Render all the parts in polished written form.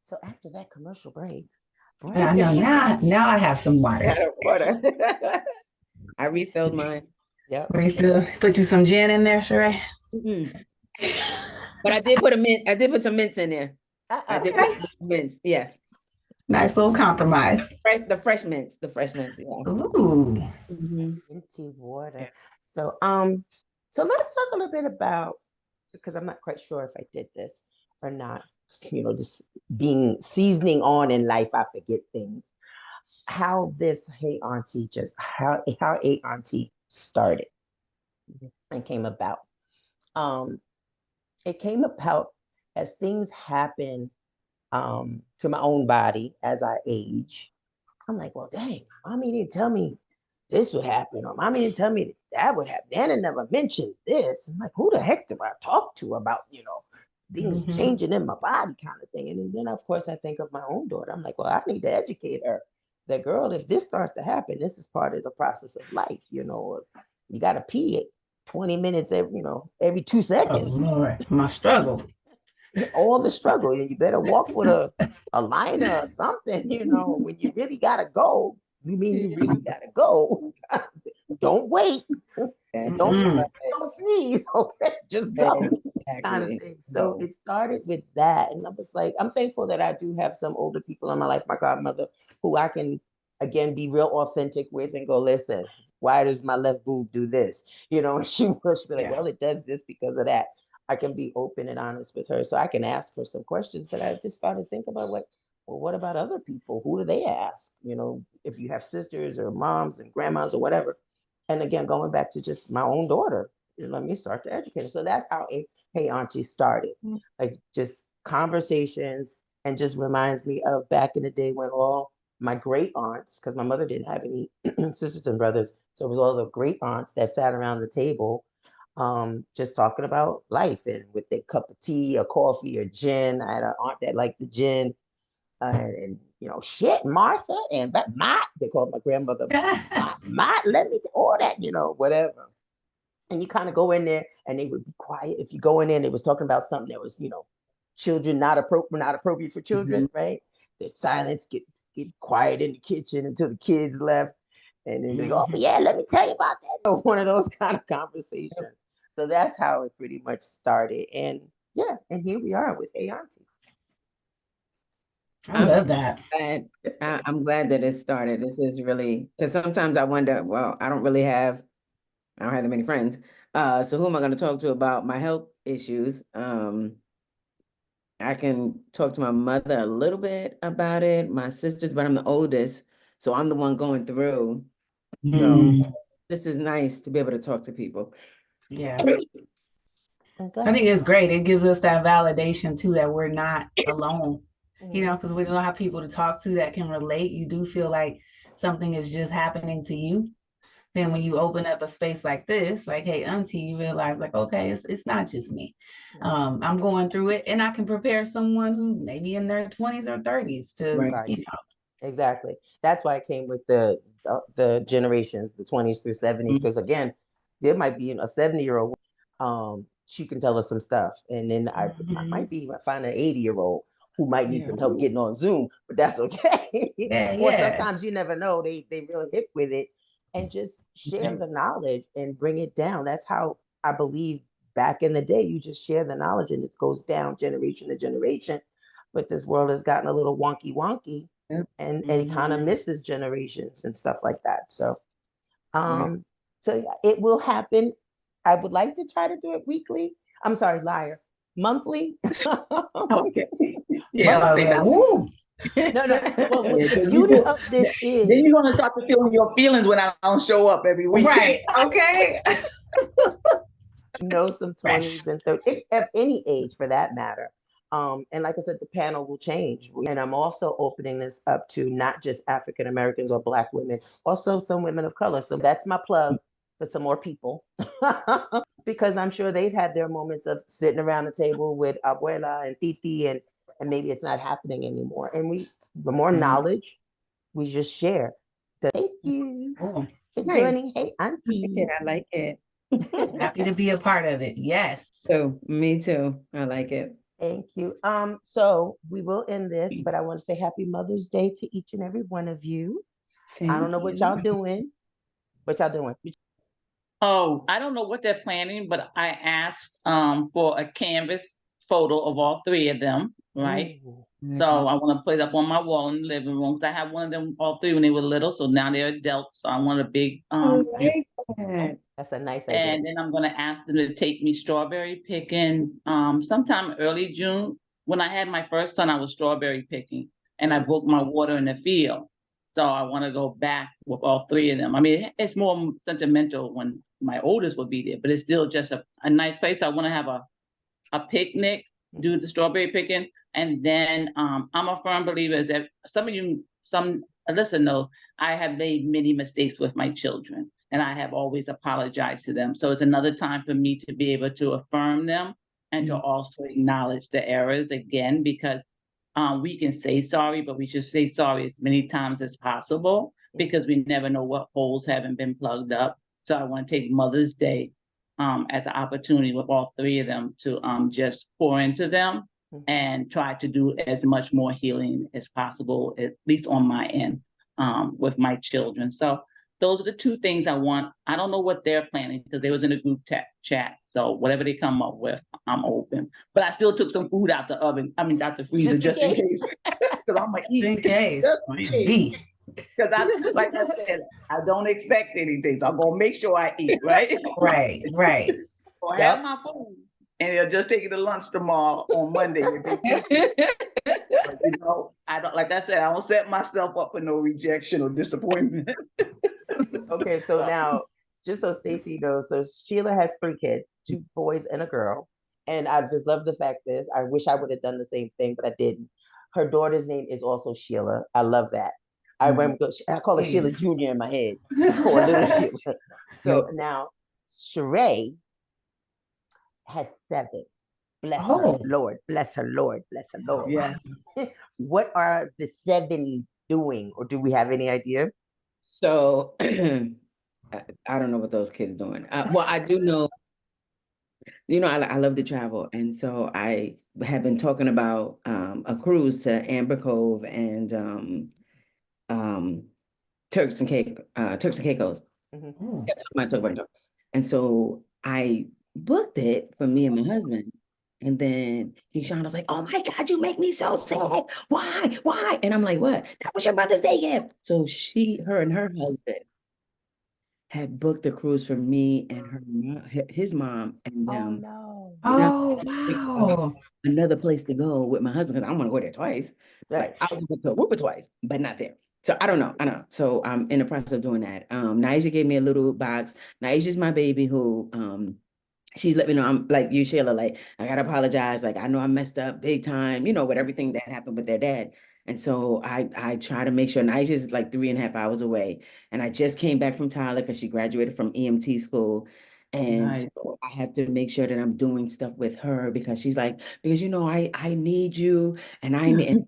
So after that commercial break, I know now I have some water. Water. I refilled mine. yep. Refill. Put you some gin in there, Sheree. Mm-mm. But I did put a mint. I did put some mints in there. I did Okay. put mints. Yes, Nice little compromise. the fresh mints. The fresh mints. Yeah. Ooh. Minty water. So let's talk a little bit about, because I'm not quite sure if I did this or not. Just being seasoning on in life, I forget things. How this Hey Auntie how Hey Auntie started and came about. Um, it came about as things happen to my own body as I age. I'm like, well, dang, mommy didn't tell me this would happen, or mommy didn't tell me that would happen. Nana never mentioned this. I'm like, who the heck do I talk to about, things changing in my body kind of thing? And then, of course, I think of my own daughter. I'm like, well, I need to educate her. That girl, if this starts to happen, this is part of the process of life, you got to pee it 20 minutes every 2 seconds. Oh, Lord, my struggle. All the struggle. And you better walk with a liner or something, when you really gotta go. You mean you really gotta go. Don't wait. Don't sneeze. Okay, just go. Exactly. Kind of thing. So it started with that. And I was like, I'm thankful that I do have some older people in my life, my godmother, who I can again be real authentic with and go, listen, why does my left boob do this? And she be like, well, it does this because of that. I can be open and honest with her. So I can ask her some questions that I just started thinking about, like, well, what about other people? Who do they ask? If you have sisters or moms and grandmas or whatever. And again, going back to just my own daughter, let me start to educate her. So that's how Hey Auntie started. Like just conversations, and just reminds me of back in the day when all my great aunts, because my mother didn't have any sisters and brothers. So it was all the great aunts that sat around the table just talking about life and with their cup of tea or coffee or gin. I had an aunt that liked the gin, and shit, Martha and that Mott, they called my grandmother Mott, let me all that, whatever. And you kind of go in there and they would be quiet. If you go in there and they was talking about something that was, children not appropriate for children, right? The silence get quiet in the kitchen until the kids left. And then they go, oh, yeah, let me tell you about that. One of those kind of conversations. So that's how it pretty much started. And yeah, and here we are with Hey Auntie. I love that. I'm glad that it started. This is really, because sometimes I wonder, well, I don't have that many friends. So who am I going to talk to about my health issues? I can talk to my mother a little bit about it, my sisters, but I'm the oldest. So I'm the one going through. So this is nice to be able to talk to people. Yeah. I think it's great. It gives us that validation too, that we're not alone, because we don't have people to talk to that can relate. You do feel like something is just happening to you. Then when you open up a space like this, like, Hey Auntie, you realize like, okay, it's not just me. I'm going through it, and I can prepare someone who's maybe in their 20s or 30s to, Exactly. That's why I came with the generations, the 20s through 70s, because again, there might be a 70-year-old, she can tell us some stuff. And then I might be find an 80-year-old who might need some help getting on Zoom, but that's okay. Or sometimes you never know, they really hit with it, and just share the knowledge and bring it down. That's how I believe back in the day, you just share the knowledge and it goes down generation to generation. But this world has gotten a little wonky, and it kind of misses generations and stuff like that. So, so yeah, it will happen. I would like to try to do it weekly. I'm sorry, liar. Monthly. Okay. Yeah. Woo. No. Well, the beauty of this is then you're gonna start to feel your feelings when I don't show up every week. Right. Okay. some 20s and 30s, at any age for that matter. And like I said, the panel will change. And I'm also opening this up to not just African Americans or Black women, also some women of color. So that's my plug for some more people. Because I'm sure they've had their moments of sitting around the table with abuela and titi, and maybe it's not happening anymore. And the more knowledge we just share. So thank you for joining. Hey Auntie. I like it. Happy to be a part of it. Yes. So me too. I like it. Thank you. So we will end this, but I want to say happy Mother's Day to each and every one of you. I don't know what y'all doing. What y'all doing? Oh, I don't know what they're planning, but I asked for a canvas photo of all three of them, right? Ooh. So I want to put it up on my wall in the living room. 'Cause I had one of them, all three, when they were little. So now they're adults. So I want a big like that. That's a nice idea. and then I'm gonna ask them to take me strawberry picking sometime early June. When I had my first son, I was strawberry picking and I broke my water in the field. So I want to go back with all three of them. I mean, it's more sentimental when my oldest will be there, but it's still just a nice place. I want to have a picnic, do the strawberry picking, and then I'm a firm believer is that some Alyssa knows I have made many mistakes with my children, and I have always apologized to them. So it's another time for me to be able to affirm them and to also acknowledge the errors again, because we can say sorry, but we should say sorry as many times as possible because we never know what holes haven't been plugged up. So I want to take Mother's Day as an opportunity with all three of them to just pour into them and try to do as much more healing as possible, at least on my end, with my children. So those are the two things I want. I don't know what they're planning because they was in a group chat. So whatever they come up with, I'm open. But I still took some food out the oven. I mean, out the freezer just in case. Because I'm gonna eat. Just in case. Just in case. Because like I said, I don't expect anything. So I'm gonna make sure I eat, right? Right. Or have my food. And they'll just take it to lunch tomorrow on Monday. But, I don't, like I said, I don't set myself up for no rejection or disappointment. Okay, so now, just so Stacy knows, so Sheila has 3 kids, 2 boys and a girl. And I just love the fact this. I wish I would have done the same thing, but I didn't. Her daughter's name is also Sheila. I love that. I call her Sheila Jr. in my head, or little Sheila. So now Sheree has 7. Bless her, Lord. Bless her, Lord. Bless her, Lord. Yes. What are the 7 doing, or do we have any idea? So I don't know what those kids doing. Well, I do know, I love to travel. And so I have been talking about a cruise to Amber Cove and Turks and Caicos. And so I booked it for me and my husband. And then Keyshawn was like, "Oh my God, you make me so sad. Why? And I'm like, what? That was your Mother's Day gift." So her and her husband had booked the cruise for me and his mom and them. Oh, wow. Another place to go with my husband because I want to go there twice. Right. I was to Aruba twice, but not there. So I don't know. So I'm in the process of doing that. Naisha gave me a little box. Naisha's my baby who she's let me know I'm like you, Sheila, like I gotta apologize. Like I know I messed up big time, with everything that happened with their dad. And so I try to make sure Naisha's like 3.5 hours away. And I just came back from Tyler because she graduated from EMT school. And so I have to make sure that I'm doing stuff with her because she's like, because I need you and I need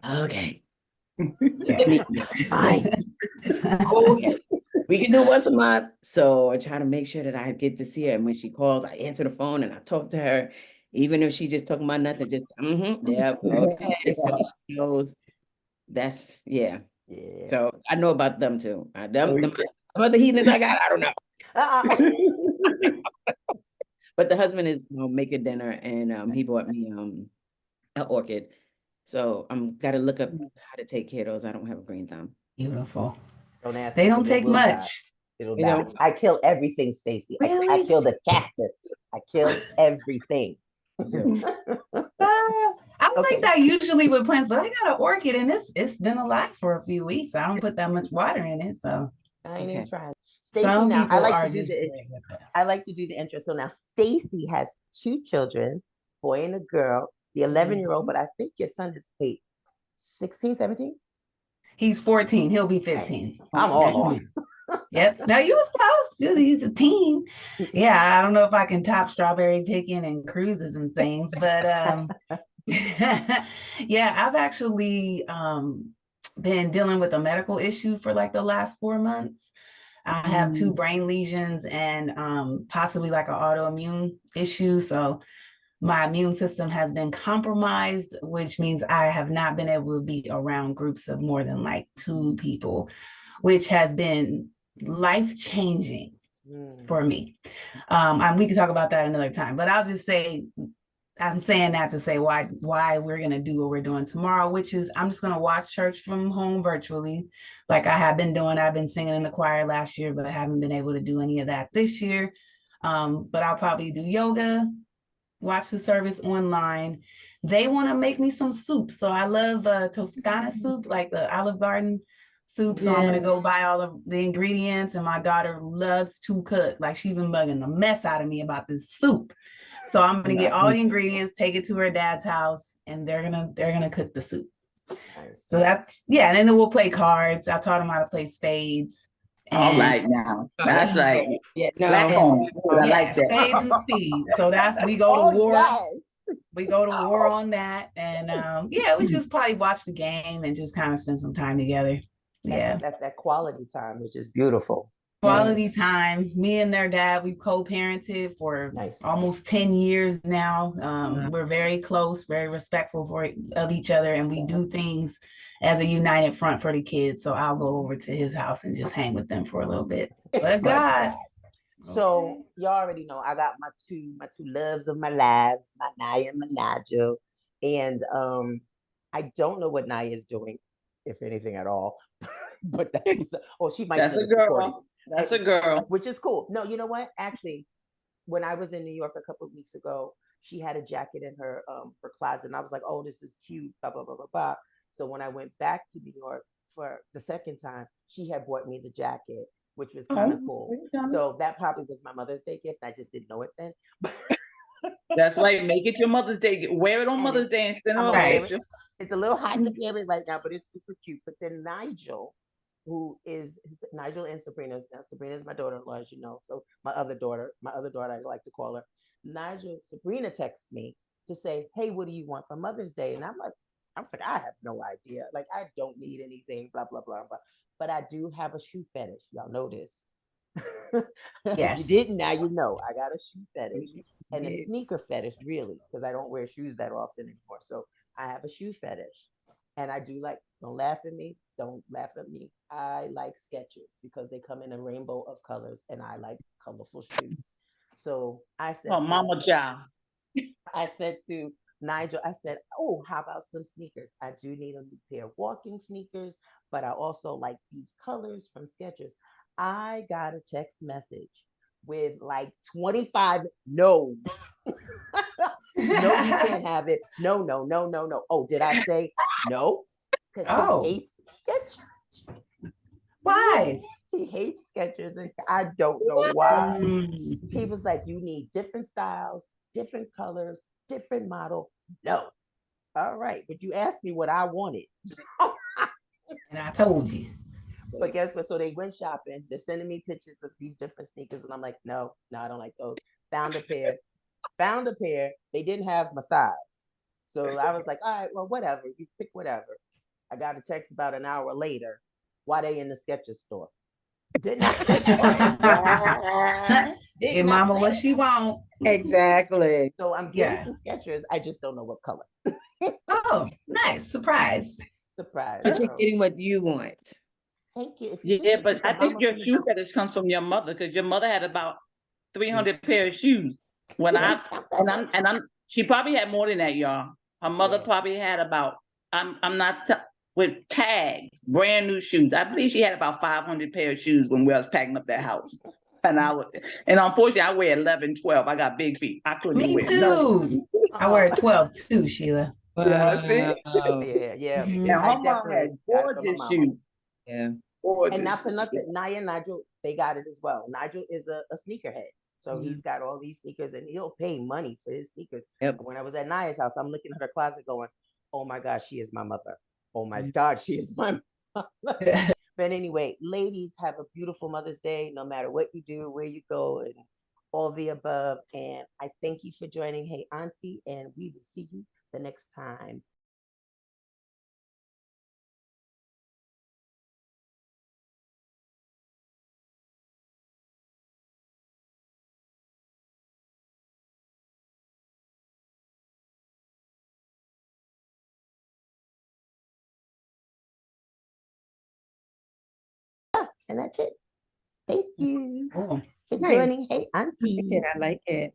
okay. Fine. Okay. We can do once a month. So I try to make sure that I get to see her. And when she calls, I answer the phone and I talk to her. Even if she's just talking about nothing, just okay. So she knows that's So I know about them too. The other heathens I got, I don't know. But the husband is making dinner and he bought me an orchid. So I'm gotta look up how to take care of those. I don't have a green thumb. Beautiful. Don't ask. They don't take much. It'll die. I kill everything, Stacy. Really? I kill the cactus. I kill everything. I'm like that usually with plants, but I got an orchid and it's been alive for a few weeks. I don't put that much water in it, so I ain't even trying. Stacy, now I like to do the intro. So now Stacy has 2 children, boy and a girl. The 11-year-old, but I think your son is 16, 17? He's 14. He'll be 15. I'm all off. Yep. Now you was close. He's a teen. Yeah, I don't know if I can top strawberry picking and cruises and things, but yeah, I've actually been dealing with a medical issue for like the last 4 months. I have 2 brain lesions and possibly like an autoimmune issue. So my immune system has been compromised, which means I have not been able to be around groups of more than like 2 people, which has been life-changing for me. We can talk about that another time, but I'll just say, I'm saying that to say why we're going to do what we're doing tomorrow, which is I'm just going to watch church from home virtually, like I have been doing. I've been singing in the choir last year, but I haven't been able to do any of that this year. But I'll probably do yoga, watch the service online. They want to make me some soup. So I love Toscana soup, like the Olive Garden soup. So I'm going to go buy all of the ingredients. And my daughter loves to cook. Like, she's been bugging the mess out of me about this soup. So I'm going to get all the ingredients, take it to her dad's house, and they're going to cook the soup. Nice. So that's, and then we'll play cards. I taught them how to play spades. All right now. That's like black home. I like that. Spades and speeds. So we go to war. Yes. We go to war on that. And we just probably watch the game and just kind of spend some time together. That quality time, which is beautiful. Quality time. Me and their dad, we co-parented for almost 10 years now. We're very close, very respectful of each other, and we do things as a united front for the kids. So I'll go over to his house and just hang with them for a little bit. But God. So y'all already know I got my two loves of my lives, my Naya and my Nigel. And I don't know what Naya is doing, if anything at all. But she might. That's a girl. That's a girl. Which is cool. No, you know what? Actually, when I was in New York a couple of weeks ago, she had a jacket in her closet, and I was like, "Oh, this is cute." Blah blah blah blah blah. So when I went back to New York for the second time, she had bought me the jacket, which was kind of cool. So that probably was my Mother's Day gift. I just didn't know it then. That's right. Make it your Mother's Day. Wear it on Mother's Day instead of it. It's a little hot to wear it right now, but it's super cute. But then Nigel, who is Nigel and Sabrina's. Now Sabrina's my daughter-in-law, as you know. So my other daughter, I like to call her Sabrina texts me to say, "Hey, what do you want for Mother's Day?" And I was like, I have no idea. Like, I don't need anything, blah, blah, blah, blah. But I do have a shoe fetish. Y'all know this. If you didn't, now you know. I got a shoe fetish and a sneaker fetish, really, because I don't wear shoes that often anymore. So I have a shoe fetish. And I do like, don't laugh at me. Don't laugh at me. I like Skechers because they come in a rainbow of colors, and I like colorful shoes. So I said, Mama Child. I said to Nigel, I said, "Oh, how about some sneakers? I do need a new pair of walking sneakers, but I also like these colors from Skechers." I got a text message with like 25 no's. No, you can't have it. No, no, no, no, no. Oh, did I say no? Because he hates Skechers. Why? He hates Skechers, and I don't know why. He was like, "You need different styles, different colors, different model." No. All right, but you asked me what I wanted. And I told you. But guess what? So they went shopping. They're sending me pictures of these different sneakers, and I'm like, no, I don't like those. Found a pair. They didn't have my size. So I was like, all right, well, whatever. You pick whatever. I got a text about an hour later. Why they in the Skechers store? Didn't I? Give mama what she want. Exactly. So I'm getting some Skechers. I just don't know what color. Oh, nice. Surprise. But you're getting what you want. Thank you. But I think your shoe fetish comes from your mother, because your mother had about 300 pair of shoes. She probably had more than that, y'all. Her mother probably had about, with tags, brand new shoes. I believe she had about 500 pair of shoes when we was packing up that house. And unfortunately, I wear 11, 12. I got big feet. I couldn't wear. Me too. I wear 12 too, Sheila. Yeah. And her mom had gorgeous shoes. Yeah. And not for nothing, Naya and Nigel, they got it as well. Nigel is a sneakerhead. So he's got all these sneakers, and he'll pay money for his sneakers. Yep. When I was at Naya's house, I'm looking at her closet going, "Oh my gosh, she is my mother. Oh my God, she is my mother." But anyway, ladies, have a beautiful Mother's Day, no matter what you do, where you go, and all the above. And I thank you for joining Hey Auntie, and we will see you the next time. And that's it. Thank you Cool. for Nice. joining. Hey, Auntie. I like it.